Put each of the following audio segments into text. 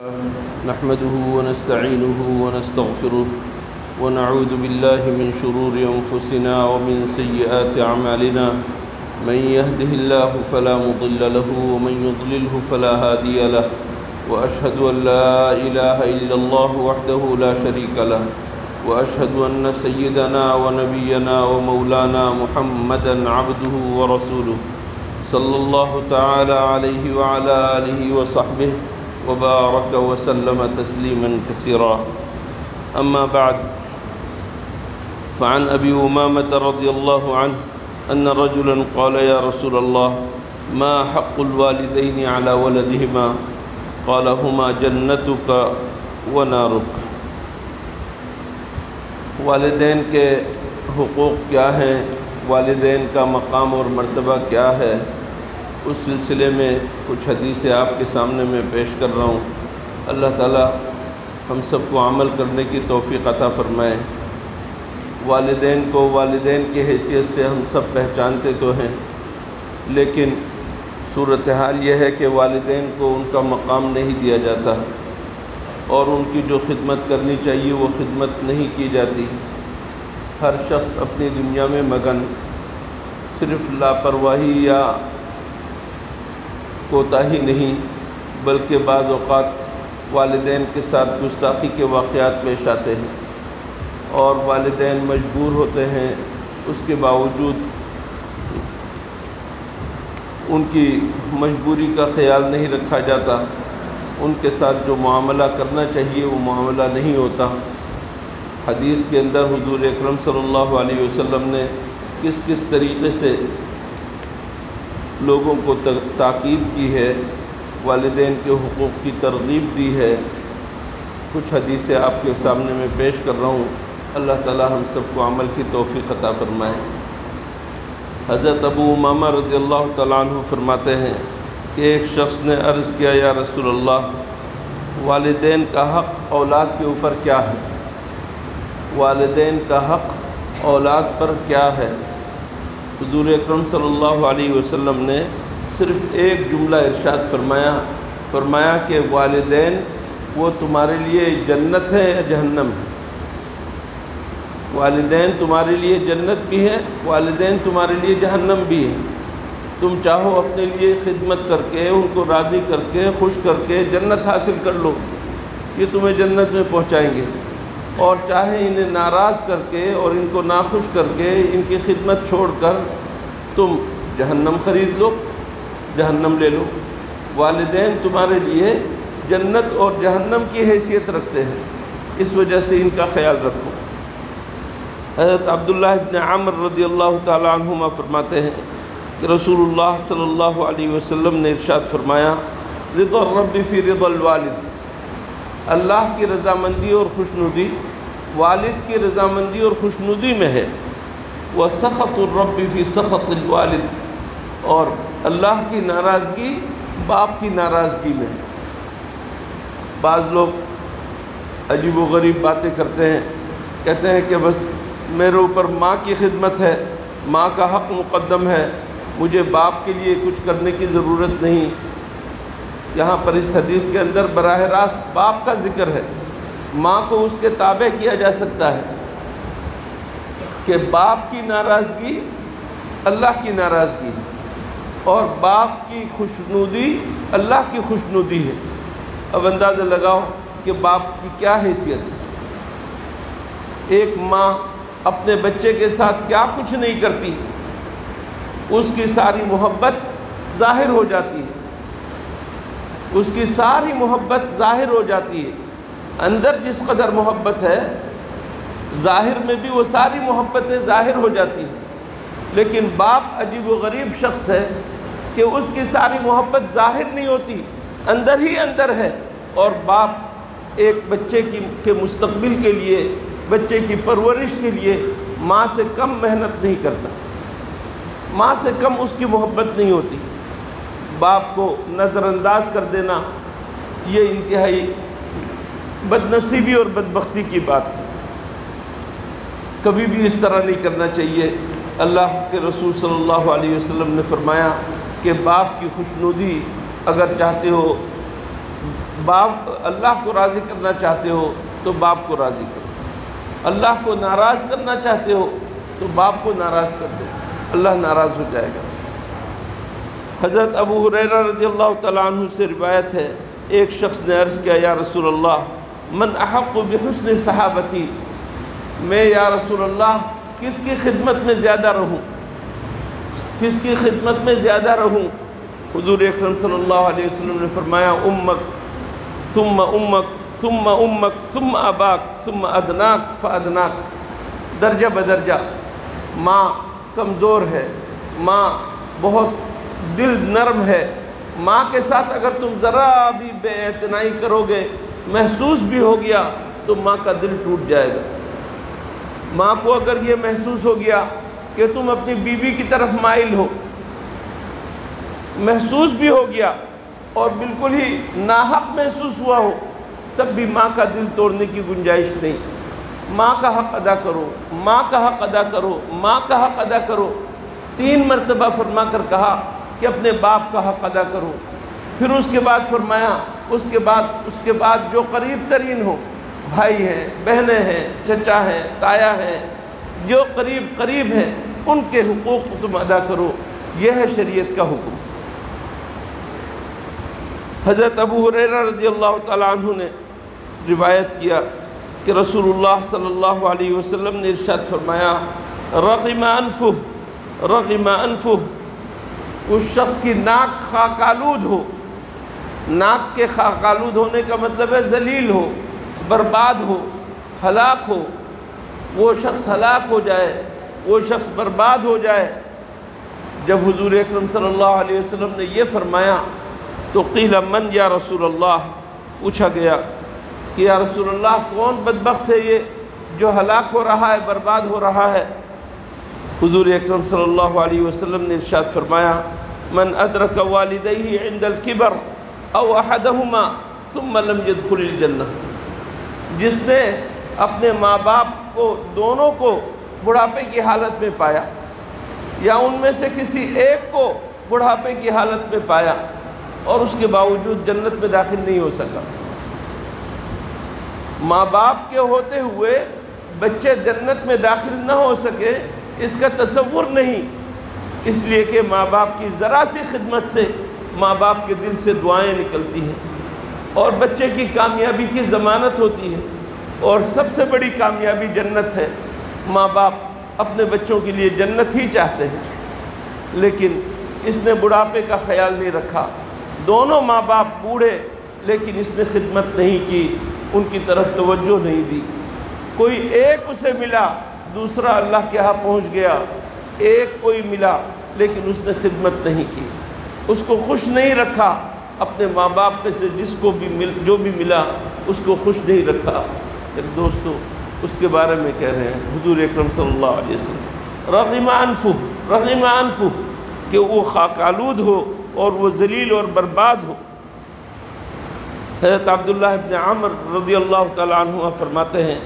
نحمده ونستعينه ونستغفره ونعوذ بالله من شرور أنفسنا ومن سيئات أعمالنا من يهده الله فلا مضل له ومن يضلله فلا هادي له وأشهد أن لا إله إلا الله وحده لا شريك له وأشهد أن سيدنا ونبينا ومولانا محمدا عبده ورسوله صلى الله تعالى عليه وعلى آله وصحبه وبارك وسلم تسليما كثيرا. أما بعد، فعن أبي أمامة رضي الله عنه أن رجلا قال يا رسول الله ما حق الوالدين على ولدهما؟ قال هما جنتك ونارك. والدین کے حقوق کیا ہیں، والدین کا مقام اور مرتبہ کیا ہے، اس سلسلے میں کچھ حدیثیں آپ کے سامنے میں پیش کر رہا ہوں. اللہ تعالی ہم سب کو عمل کرنے کی توفیق عطا فرمائے. والدین کو والدین کی حیثیت سے ہم سب پہچانتے تو ہیں، لیکن صورتحال یہ ہے کہ والدین کو ان کا مقام نہیں دیا جاتا اور ان کی جو خدمت کرنی چاہیے وہ خدمت نہیں کی جاتی. ہر شخص اپنی دنیا میں مگن، صرف لاپرواہی یا کوتاہی نہیں بلکہ بعض اوقات والدین کے ساتھ گستاخی کے واقعات پیش آتے ہیں اور والدین مجبور ہوتے ہیں، اس کے باوجود ان کی مجبوری کا خیال نہیں رکھا جاتا، ان کے ساتھ جو معاملہ کرنا چاہیے وہ معاملہ نہیں ہوتا. حدیث کے اندر حضور اکرم صلی اللہ علیہ وسلم نے کس کس طریقے سے لوگوں کو تاکید کی ہے، والدین کے حقوق کی ترغیب دی ہے. کچھ حدیثیں آپ کے سامنے میں پیش کر رہا ہوں. اللہ تعالی ہم سب کو عمل کی توفیق عطا فرمائے. حضرت ابو امامہ رضی اللہ تعالیٰ عنہ فرماتے ہیں کہ ایک شخص نے عرض کیا یا رسول اللہ، والدین کا حق اولاد کے اوپر کیا ہے؟ والدین کا حق اولاد پر کیا ہے؟ حضور اکرم صلی اللہ علیہ وسلم نے صرف ایک جملہ ارشاد فرمایا کہ والدین وہ تمہارے لیے جنت ہے یا جہنم ہے؟ والدین تمہارے لیے جنت بھی ہے، والدین تمہارے لیے جہنم بھی ہے. تم چاہو اپنے لیے خدمت کر کے، ان کو راضی کر کے، خوش کر کے جنت حاصل کر لو، یہ تمہیں جنت میں پہنچائیں گے، اور چاہے انہیں ناراض کر کے اور ان کو ناخوش کر کے ان کی خدمت چھوڑ کر تم جہنم خرید لو، جہنم لے لو. والدین تمہارے لیے جنت اور جہنم کی حیثیت رکھتے ہیں، اس وجہ سے ان کا خیال رکھو. حضرت عبداللہ ابن عمر رضی اللہ تعالی عنہما فرماتے ہیں کہ رسول اللہ صلی اللہ علیہ وسلم نے ارشاد فرمایا رضا الرب فی رضا الوالد، اللہ کی رضامندی اور خوشنودی والد کی رضامندی اور خوشنودی میں ہے. وسخط الرب فی سخط الوالد، اور اللہ کی ناراضگی باپ کی ناراضگی میں ہے. بعض لوگ عجیب و غریب باتیں کرتے ہیں، کہتے ہیں کہ بس میرے اوپر ماں کی خدمت ہے، ماں کا حق مقدم ہے، مجھے باپ کے لیے کچھ کرنے کی ضرورت نہیں. یہاں پر اس حدیث کے اندر براہ راست باپ کا ذکر ہے. ماں کو اس کے تابع کیا جا سکتا ہے کہ باپ کی ناراضگی اللہ کی ناراضگی ہے اور باپ کی خوشنودی اللہ کی خوشنودی ہے. اب اندازہ لگاؤ کہ باپ کی کیا حیثیت ہے. ایک ماں اپنے بچے کے ساتھ کیا کچھ نہیں کرتی، اس کی ساری محبت ظاہر ہو جاتی ہے، اس کی ساری محبت ظاہر ہو جاتی ہے. اندر جس قدر محبت ہے ظاہر میں بھی وہ ساری محبتیں ظاہر ہو جاتی ہیں. لیکن باپ عجیب و غریب شخص ہے کہ اس کی ساری محبت ظاہر نہیں ہوتی، اندر ہی اندر ہے. اور باپ ایک بچے کے مستقبل کے لیے، بچے کی پرورش کے لیے ماں سے کم محنت نہیں کرتا، ماں سے کم اس کی محبت نہیں ہوتی. باپ کو نظر انداز کر دینا یہ انتہائی بدنصیبی اور بدبختی کی بات ہے. کبھی بھی اس طرح نہیں کرنا چاہیے. اللہ کے رسول صلی اللہ علیہ وسلم نے فرمایا کہ باپ کی خوشنودی اگر چاہتے ہو باپ اللہ کو راضی کرنا چاہتے ہو تو باپ کو راضی کرو، اللہ کو ناراض کرنا چاہتے ہو تو باپ کو ناراض کر دو، اللہ ناراض ہو جائے گا۔ حضرت ابو ہریرہ رضی اللہ تعالیٰ عنہ سے روایت ہے، ایک شخص نے عرض کیا یا رسول اللہ من احق بحسن صحابتی، میں یا رسول اللہ کس کی خدمت میں زیادہ رہوں، کس کی خدمت میں زیادہ رہوں؟ حضور اکرم صلی اللہ علیہ وسلم نے فرمایا امک ثم امک ثم امک ثم اباک ثم ادناک فادناک، درجہ بدرجہ۔ ماں کمزور ہے، ماں بہت دل نرم ہے، ماں کے ساتھ اگر تم ذرا بھی بے اعتنائی کرو گے، محسوس بھی ہو گیا تو ماں کا دل ٹوٹ جائے گا۔ ماں کو اگر یہ محسوس ہو گیا کہ تم اپنی بیوی کی طرف مائل ہو، محسوس بھی ہو گیا اور بالکل ہی ناحق محسوس ہوا ہو، تب بھی ماں کا دل توڑنے کی گنجائش نہیں۔ ماں کا حق ادا کرو، ماں کا حق ادا کرو، ماں کا حق ادا کرو، 3 مرتبہ فرما کر کہا کہ اپنے باپ کا حق ادا کرو۔ پھر اس کے بعد فرمایا اس کے بعد جو قریب ترین ہو، بھائی ہیں، بہنیں ہیں، چچا ہیں، تایا ہیں، جو قریب ہیں، ان کے حقوق تم ادا کرو۔ یہ ہے شریعت کا حکم۔ حضرت ابو ہریرہ رضی اللہ تعالیٰ عنہ نے روایت کیا کہ رسول اللہ صلی اللہ علیہ وسلم نے ارشاد فرمایا رغم انفہ، اس شخص کی ناک خاک آلود ہو۔ ناک کے خاک آلود ہونے کا مطلب ہے ذلیل ہو، برباد ہو، ہلاک ہو، وہ شخص ہلاک ہو جائے، وہ شخص برباد ہو جائے۔ جب حضور اکرم صلی اللہ علیہ وسلم نے یہ فرمایا تو قیل من یا رسول اللہ، پوچھا گیا کہ یا رسول اللہ کون بدبخت ہے یہ جو ہلاک ہو رہا ہے، برباد ہو رہا ہے؟ حضور اکرم صلی اللہ علیہ وسلم نے ارشاد فرمایا من ادرک والدیہ عند الکبر او احدہما ثم لم يدخل الجنہ، جس نے اپنے ماں باپ کو دونوں کو بڑھاپے کی حالت میں پایا یا ان میں سے کسی ایک کو بڑھاپے کی حالت میں پایا اور اس کے باوجود جنت میں داخل نہیں ہو سکا۔ ماں باپ کے ہوتے ہوئے بچے جنت میں داخل نہ ہو سکے، اس کا تصور نہیں، اس لیے کہ ماں باپ کی ذرا سی خدمت سے ماں باپ کے دل سے دعائیں نکلتی ہیں اور بچے کی کامیابی کی ضمانت ہوتی ہے، اور سب سے بڑی کامیابی جنت ہے۔ ماں باپ اپنے بچوں کے لیے جنت ہی چاہتے ہیں، لیکن اس نے بڑھاپے کا خیال نہیں رکھا۔ دونوں ماں باپ بوڑھے، لیکن اس نے خدمت نہیں کی، ان کی طرف توجہ نہیں دی۔ کوئی ایک اسے ملا، دوسرا اللہ کے ہاں پہنچ گیا، ایک کوئی ملا لیکن اس نے خدمت نہیں کی، اس کو خوش نہیں رکھا، اپنے ماں باپ میں سے جو بھی ملا اس کو خوش نہیں رکھا۔ ایک دوستو اس کے بارے میں کہہ رہے ہیں حضور اکرم صلی اللہ علیہ وسلم رغم انفہ، کہ وہ خاک آلود ہو اور وہ ذلیل اور برباد ہو۔ حضرت عبداللہ ابن عمر رضی اللہ تعالیٰ عنہ فرماتے ہیں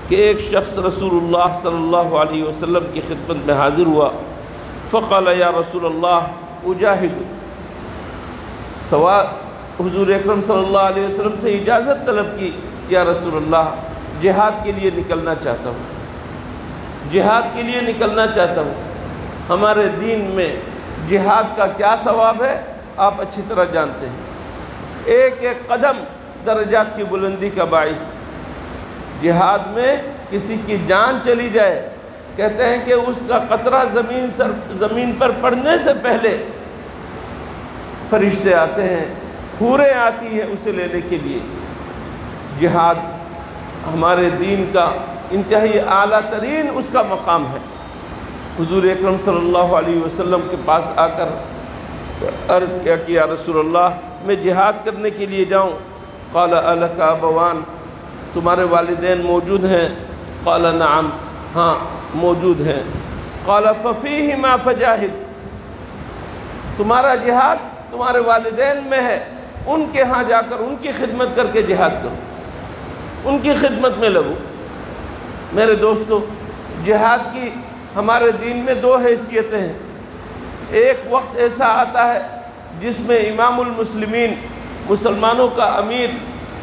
کہ ایک شخص رسول اللہ صلی اللہ علیہ وسلم کی خدمت میں حاضر ہوا، فقال یا رسول اللہ اجاہد، حضور اکرم صلی اللہ علیہ وسلم سے اجازت طلب کی، یا رسول اللہ جہاد کے لیے نکلنا چاہتا ہوں، جہاد کے لیے نکلنا چاہتا ہوں۔ ہمارے دین میں جہاد کا کیا ثواب ہے آپ اچھی طرح جانتے ہیں، ایک ایک قدم درجات کی بلندی کا باعث۔ جہاد میں کسی کی جان چلی جائے، کہتے ہیں کہ اس کا قطرہ زمین پر پڑنے سے پہلے فرشتے آتے ہیں، حوریں آتی ہیں اسے لینے کے لیے۔ جہاد ہمارے دین کا انتہائی اعلیٰ ترین اس کا مقام ہے۔ حضور اکرم صلی اللہ علیہ وسلم کے پاس آ کر عرض کیا کہ یا رسول اللہ میں جہاد کرنے کے لیے جاؤں؟ قال الک ابوان، تمہارے والدین موجود ہیں؟ قال نعم، ہاں موجود ہیں۔ قال ففیہما فجاہد، تمہارا جہاد تمہارے والدین میں ہے، ان کے ہاں جا کر ان کی خدمت کر کے جہاد کرو، ان کی خدمت میں لگو۔ میرے دوستو، جہاد کی ہمارے دین میں 2 حیثیتیں ہیں۔ ایک وقت ایسا آتا ہے جس میں امام المسلمین، مسلمانوں کا امیر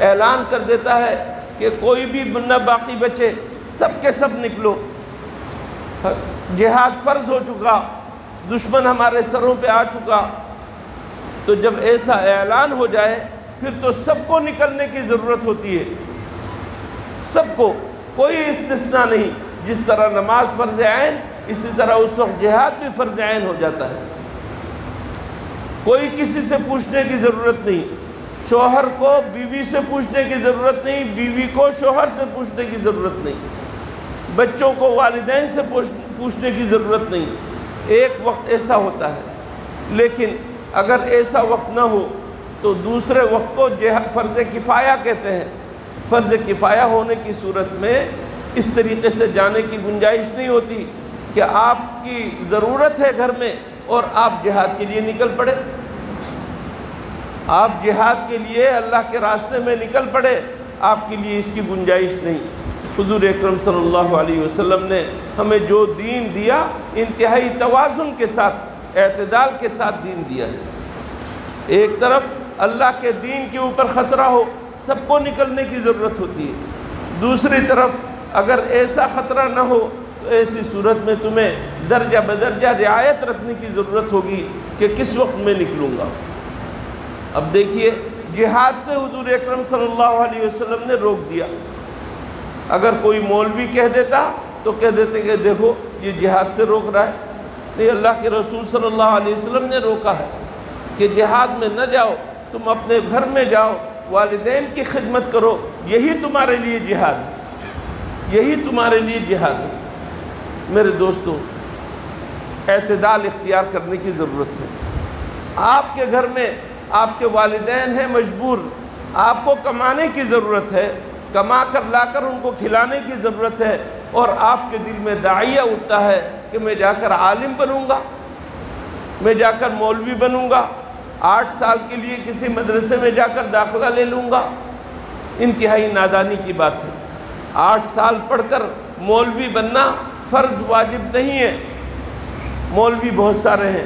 اعلان کر دیتا ہے کہ کوئی بھی نہ باقی بچے، سب کے سب نکلو، جہاد فرض ہو چکا، دشمن ہمارے سروں پہ آ چکا۔ تو جب ایسا اعلان ہو جائے پھر تو سب کو نکلنے کی ضرورت ہوتی ہے، سب کو، کوئی استثناء نہیں۔ جس طرح نماز فرض عین، اسی طرح اس وقت جہاد بھی فرض عین ہو جاتا ہے۔ کوئی کسی سے پوچھنے کی ضرورت نہیں، شوہر کو بیوی سے پوچھنے کی ضرورت نہیں، بیوی کو شوہر سے پوچھنے کی ضرورت نہیں، بچوں کو والدین سے پوچھنے کی ضرورت نہیں۔ ایک وقت ایسا ہوتا ہے، لیکن اگر ایسا وقت نہ ہو تو دوسرے وقت کو فرض کفایہ کہتے ہیں۔ فرض کفایہ ہونے کی صورت میں اس طریقے سے جانے کی گنجائش نہیں ہوتی کہ آپ کی ضرورت ہے گھر میں اور آپ جہاد کے لیے نکل پڑے، آپ جہاد کے لیے اللہ کے راستے میں نکل پڑے، آپ کے لیے اس کی گنجائش نہیں۔ حضور اکرم صلی اللہ علیہ وسلم نے ہمیں جو دین دیا انتہائی توازن کے ساتھ، اعتدال کے ساتھ دین دیا ہے۔ ایک طرف اللہ کے دین کے اوپر خطرہ ہو، سب کو نکلنے کی ضرورت ہوتی ہے، دوسری طرف اگر ایسا خطرہ نہ ہو تو ایسی صورت میں تمہیں درجہ بدرجہ رعایت رکھنے کی ضرورت ہوگی کہ کس وقت میں نکلوں گا۔ اب دیکھیے، جہاد سے حضور اکرم صلی اللہ علیہ وسلم نے روک دیا۔ اگر کوئی مولوی کہہ دیتا تو کہہ دیتے کہ دیکھو یہ جہاد سے روک رہا ہے، نہیں، اللہ کے رسول صلی اللہ علیہ وسلم نے روکا ہے کہ جہاد میں نہ جاؤ، تم اپنے گھر میں جاؤ، والدین کی خدمت کرو، یہی تمہارے لیے جہاد ہے، یہی تمہارے لیے جہاد ہے۔ میرے دوستو، اعتدال اختیار کرنے کی ضرورت ہے۔ آپ کے گھر میں آپ کے والدین ہیں مجبور، آپ کو کمانے کی ضرورت ہے، کما کر لا کر ان کو کھلانے کی ضرورت ہے، اور آپ کے دل میں داعیہ اٹھتا ہے کہ میں جا کر عالم بنوں گا، میں جا کر مولوی بنوں گا، 8 سال کے لیے کسی مدرسے میں جا کر داخلہ لے لوں گا۔ انتہائی نادانی کی بات ہے۔ 8 سال پڑھ کر مولوی بننا فرض واجب نہیں ہے۔ مولوی بہت سارے ہیں،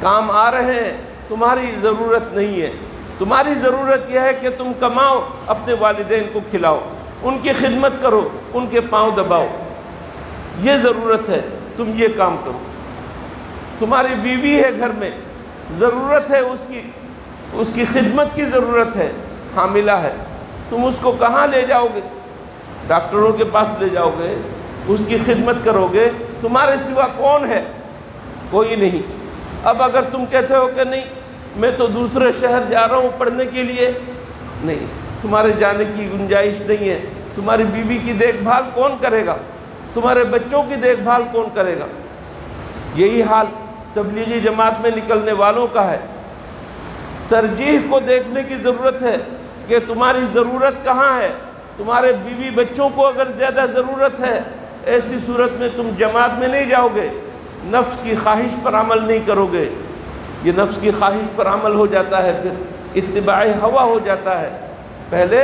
کام آ رہے ہیں، تمہاری ضرورت نہیں ہے۔ تمہاری ضرورت یہ ہے کہ تم کماؤ، اپنے والدین کو کھلاؤ، ان کی خدمت کرو، ان کے پاؤں دباؤ، یہ ضرورت ہے، تم یہ کام کرو۔ تمہاری بیوی ہے گھر میں، ضرورت ہے اس کی خدمت کی ضرورت ہے، حاملہ ہے، تم اس کو کہاں لے جاؤ گے؟ ڈاکٹروں کے پاس لے جاؤ گے، اس کی خدمت کرو گے، تمہارے سوا کون ہے؟ کوئی نہیں۔ اب اگر تم کہتے ہو کہ نہیں، میں تو دوسرے شہر جا رہا ہوں پڑھنے کے لیے، نہیں، تمہارے جانے کی گنجائش نہیں ہے۔ تمہاری بیوی کی دیکھ بھال کون کرے گا؟ تمہارے بچوں کی دیکھ بھال کون کرے گا؟ یہی حال تبلیغی جماعت میں نکلنے والوں کا ہے۔ ترجیح کو دیکھنے کی ضرورت ہے کہ تمہاری ضرورت کہاں ہے۔ تمہارے بیوی بچوں کو اگر زیادہ ضرورت ہے، ایسی صورت میں تم جماعت میں نہیں جاؤ گے، نفس کی خواہش پر عمل نہیں کرو گے۔ یہ نفس کی خواہش پر عمل ہو جاتا ہے، پھر اتباع ہوا ہو جاتا ہے۔ پہلے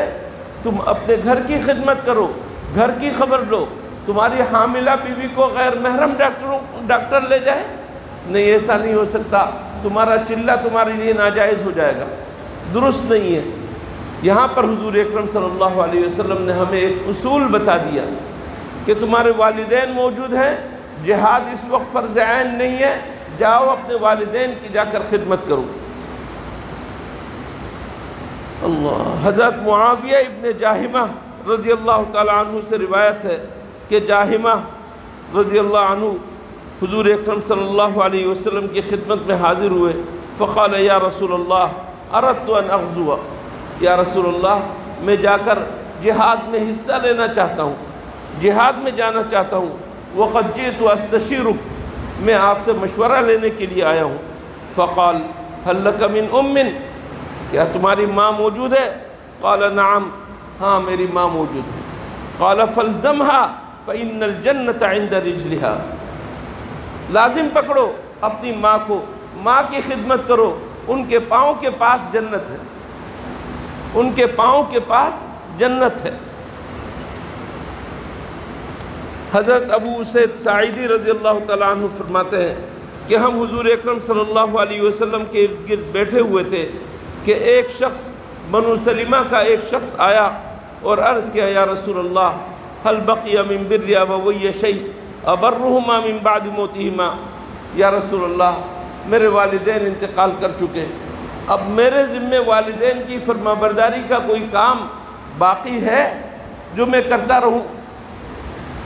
تم اپنے گھر کی خدمت کرو، گھر کی خبر لو۔ تمہاری حاملہ بیوی کو غیر محرم ڈاکٹر لے جائے؟ نہیں، ایسا نہیں ہو سکتا۔ تمہارا چلہ تمہارے لیے ناجائز ہو جائے گا، درست نہیں ہے۔ یہاں پر حضور اکرم صلی اللہ علیہ وسلم نے ہمیں ایک اصول بتا دیا کہ تمہارے والدین موجود ہیں، جہاد اس وقت فرض عین نہیں ہے، جاؤ اپنے والدین کی جا کر خدمت کرو۔ اللہ، حضرت معاویہ ابن جاہمہ رضی اللہ تعالیٰ عنہ سے روایت ہے کہ جاہمہ رضی اللہ عنہ حضور اکرم صلی اللہ علیہ وسلم کی خدمت میں حاضر ہوئے۔ فقال یا رسول اللہ اردت ان اغزو، یا رسول اللہ میں جا کر جہاد میں حصہ لینا چاہتا ہوں، جہاد میں جانا چاہتا ہوں۔ وقد جئت استشیرک، میں آپ سے مشورہ لینے کے لیے آیا ہوں۔ فقال هل لک من ام، کیا تمہاری ماں موجود ہے؟ قال نعم، ہاں میری ماں موجود ہے۔ قال فالزمها فإن الجنة عند رجلها، لازم پکڑو اپنی ماں کو، ماں کی خدمت کرو، ان کے پاؤں کے پاس جنت ہے، ان کے پاؤں کے پاس جنت ہے۔ حضرت ابو اسید ساعدی رضی اللہ تعالیٰ عنہ فرماتے ہیں کہ ہم حضور اکرم صلی اللہ علیہ وسلم کے ارد گرد بیٹھے ہوئے تھے کہ ایک شخص بنو سلمہ کا ایک شخص آیا اور عرض کیا یا رسول اللہ هل بقی من بر ابوی شیء ابرهما من بعد موتهما، یا رسول اللہ میرے والدین انتقال کر چکے، اب میرے ذمے والدین کی فرما برداری کا کوئی کام باقی ہے جو میں کرتا رہوں؟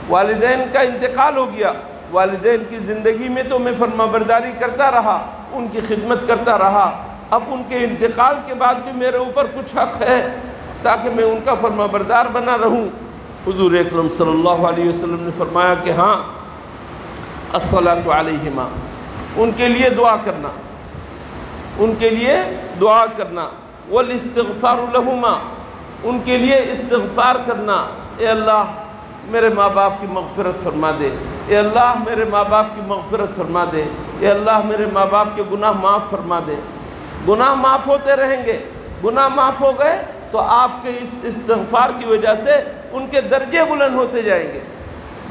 والدین کا انتقال ہو گیا، والدین کی زندگی میں تو میں فرما برداری کرتا رہا، ان کی خدمت کرتا رہا، اب ان کے انتقال کے بعد بھی میرے اوپر کچھ حق ہے تاکہ میں ان کا فرما بردار بنا رہوں؟ حضور اکرم صلی اللہ علیہ وسلم نے فرمایا کہ ہاں، الصلاۃ علیہما، ان کے لیے دعا کرنا، ان کے لیے دعا کرنا، والاستغفار لہما، ان کے لیے استغفار کرنا، اے اللہ میرے ماں باپ کی مغفرت فرما دے، اے اللہ میرے ماں باپ کی مغفرت فرما دے، اے اللہ میرے ماں باپ کے گناہ معاف فرما دے۔ گناہ معاف ہوتے رہیں گے، گناہ معاف ہو گئے تو آپ کے اس استغفار کی وجہ سے ان کے درجے بلند ہوتے جائیں گے،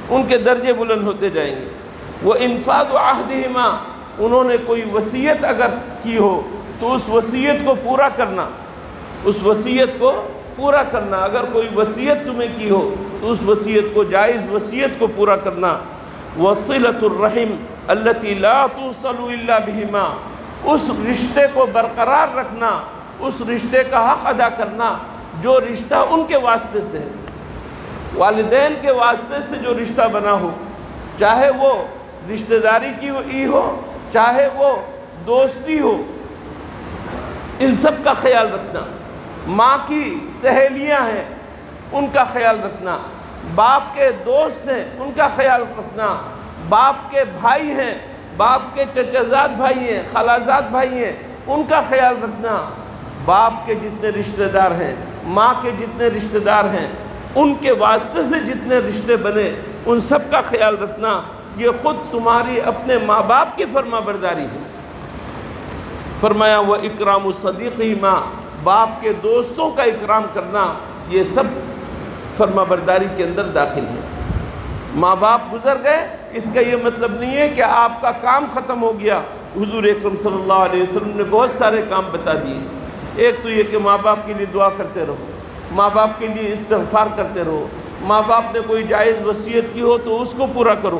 ان کے درجے بلند ہوتے جائیں گے۔ وَإِنفَاذُ عَهْدِهِمَا، انہوں نے کوئی وصیت اگر کی ہو تو اس وصیت کو پورا کرنا، اس وصیت کو پورا کرنا، اگر کوئی وصیت تمہیں کی ہو تو اس وصیت کو، جائز وصیت کو پورا کرنا۔ وَصِلَةُ الرَّحِمِ الَّتِي لَا تُوصَلُ إِلَّا بِهِمَا، اس رشتے کو برقرار رکھنا، اس رشتے کا حق ادا کرنا جو رشتہ ان کے واسطے سے ہے، والدین کے واسطے سے جو رشتہ بنا ہو، چاہے وہ رشتہ داری کی ہو چاہے وہ دوستی ہو، ان سب کا خیال رکھنا۔ ماں کی سہیلیاں ہیں ان کا خیال رکھنا، باپ کے دوست ہیں ان کا خیال رکھنا، باپ کے بھائی ہیں، باپ کے چچازاد بھائی ہیں، خالازاد بھائی ہیں، ان کا خیال رکھنا، باپ کے جتنے رشتہ دار ہیں، ماں کے جتنے رشتہ دار ہیں، ان کے واسطے سے جتنے رشتے بنے ان سب کا خیال رکھنا۔ یہ خود تمہاری اپنے ماں باپ کی فرما برداری ہے۔ فرمایا وَإِكْرَامُ الصَّدِيقِهِمَا، باپ کے دوستوں کا اکرام کرنا، یہ سب فرما برداری کے اندر داخل ہے۔ ماں باپ گزر گئے اس کا یہ مطلب نہیں ہے کہ آپ کا کام ختم ہو گیا۔ حضور اکرم صلی اللہ علیہ وسلم نے بہت سارے کام بتا دیے۔ ایک تو یہ کہ ماں باپ کے لیے دعا کرتے رہو، ماں باپ کے لیے استغفار کرتے رہو، ماں باپ نے کوئی جائز وصیت کی ہو تو اس کو پورا کرو،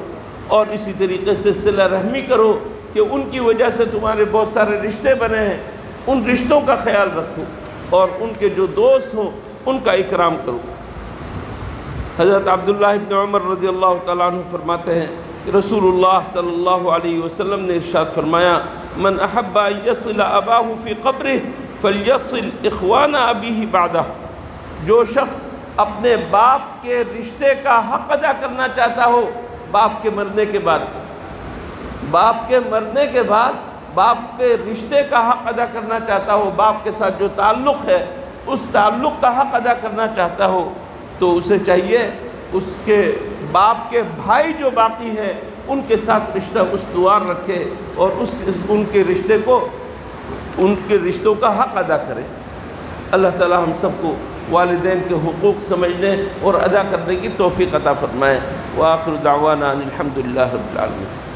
اور اسی طریقے سے صلہ رحمی کرو کہ ان کی وجہ سے تمہارے بہت سارے رشتے بنے ہیں، ان رشتوں کا خیال رکھو، اور ان کے جو دوست ہوں ان کا اکرام کرو۔ حضرت عبداللہ ابن عمر رضی اللہ تعالیٰ عنہ فرماتے ہیں کہ رسول اللہ صلی اللہ علیہ وسلم نے ارشاد فرمایا من احب ان یصل اباہ فی قبرہ فلیصل اخوان ابیہ بعدہ، جو شخص اپنے باپ کے رشتے کا حق ادا کرنا چاہتا ہو باپ کے مرنے کے بعد، باپ کے مرنے کے بعد باپ کے رشتے کا حق ادا کرنا چاہتا ہو، باپ کے ساتھ جو تعلق ہے اس تعلق کا حق ادا کرنا چاہتا ہو، تو اسے چاہیے اس کے باپ کے بھائی جو باقی ہیں ان کے ساتھ رشتہ استوار رکھے اور ان کے رشتے کو، ان کے رشتوں کا حق ادا کرے۔ اللہ تعالی ہم سب کو والدین کے حقوق سمجھنے اور ادا کرنے کی توفیق عطا فرمائے۔ وآخر دعوانا ان الحمد للہ رب العالمین۔